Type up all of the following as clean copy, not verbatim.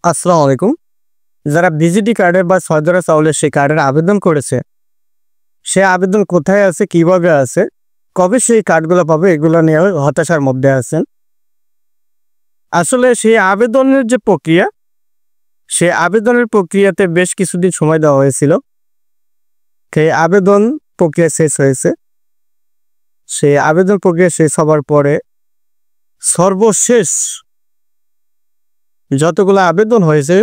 আসসালামু আলাইকুম। যারা বিজিটি কার্ডের বা সদরা চাউলের সেই কার্ডের আবেদন করেছে, সে আবেদন কোথায় আছে, কিভাবে আছে, কবে সেই কার্ডগুলো পাবে, এগুলো নিয়ে হতাশার মধ্যে আছেন। আসলে সেই আবেদনের যে প্রক্রিয়া, সেই আবেদনের প্রক্রিয়াতে বেশ কিছুদিন সময় দেওয়া হয়েছিল। সেই আবেদন প্রক্রিয়া শেষ হয়েছে। সেই আবেদন প্রক্রিয়া শেষ হবার পরে সর্বশেষ যতগুলো আবেদন হয়েছে,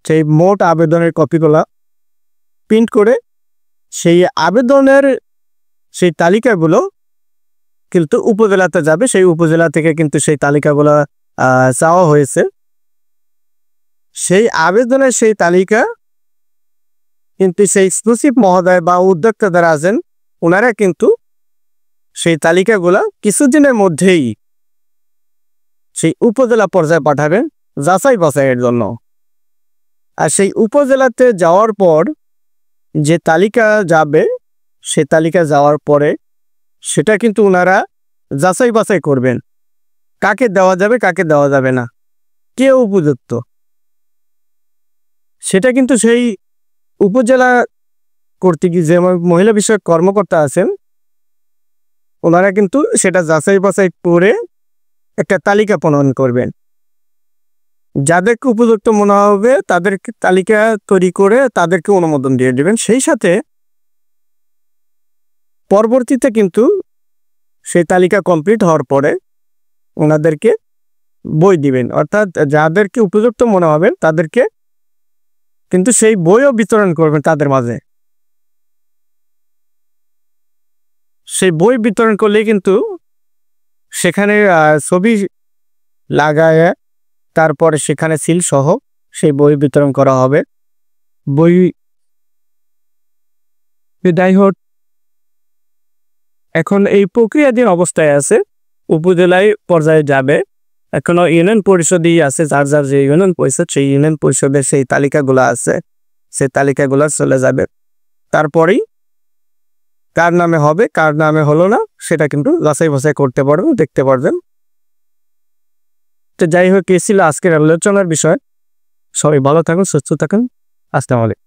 সেই মোট আবেদনের কপিগুলা প্রিন্ট করে সেই আবেদনের সেই তালিকাগুলো কিন্তু উপজেলাতে যাবে। সেই উপজেলা থেকে কিন্তু সেই তালিকাগুলো চাওয়া হয়েছে। সেই আবেদনের সেই তালিকা কিন্তু সেই সচিব মহোদয় বা উদ্যোক্তা যারা আছেন, ওনারা কিন্তু সেই তালিকাগুলো কিছুদিনের মধ্যেই সেই উপজেলা পর্যায়ে পাঠাবেন যাচাই বাছাইয়ের জন্য। আর সেই উপজেলাতে যাওয়ার পর যে তালিকা যাবে, সে তালিকা যাওয়ার পরে সেটা কিন্তু ওনারা যাচাই বাছাই করবেন, কাকে দেওয়া যাবে কাকে দেওয়া যাবে না, কে উপযুক্ত। সেটা কিন্তু সেই উপজেলা কর্তৃক যে মহিলা বিষয়ক কর্মকর্তা আছেন, ওনারা কিন্তু সেটা যাচাই বাছাই করে একটা তালিকা প্রণয়ন করবেন। যাদেরকে উপযুক্ত মনে হবে তাদেরকে তালিকা তৈরি করে তাদেরকে অনুমোদন দিয়ে দেবেন। সেই সাথে পরবর্তীতে কিন্তু সেই তালিকা কমপ্লিট হওয়ার পরে ওনাদেরকে বই দিবেন, অর্থাৎ যাদেরকে উপযুক্ত মনে হবে তাদেরকে কিন্তু সেই বইও বিতরণ করবেন তাদের মাঝে। সেই বই বিতরণ করলে কিন্তু সেখানে ছবি লাগায় তারপরে সেখানে সিল সহ সেই বই বিতরণ করা হবে। বই যাই হোক, এখন এই প্রক্রিয়াধীন অবস্থায় আছে, উপজেলায় পর্যায়ে যাবে। এখনো ইউনিয়ন পরিষদই আছে, যার যার যে ইউনিয়ন পরিষদ, সেই ইউনিয়ন পরিষদের সেই তালিকাগুলো আছে, সেই তালিকাগুলো চলে যাবে। তারপরেই কার নামে হবে কার নামে হলো না সেটা কিন্তু যাচাই বাছাই করতে পারবেন, দেখতে পারবেন। তো যাই হোক, এ ছিল আজকের আলোচনার বিষয়। সবাই ভালো থাকুন, সুস্থ থাকুন। আসসালামু আলাইকুম।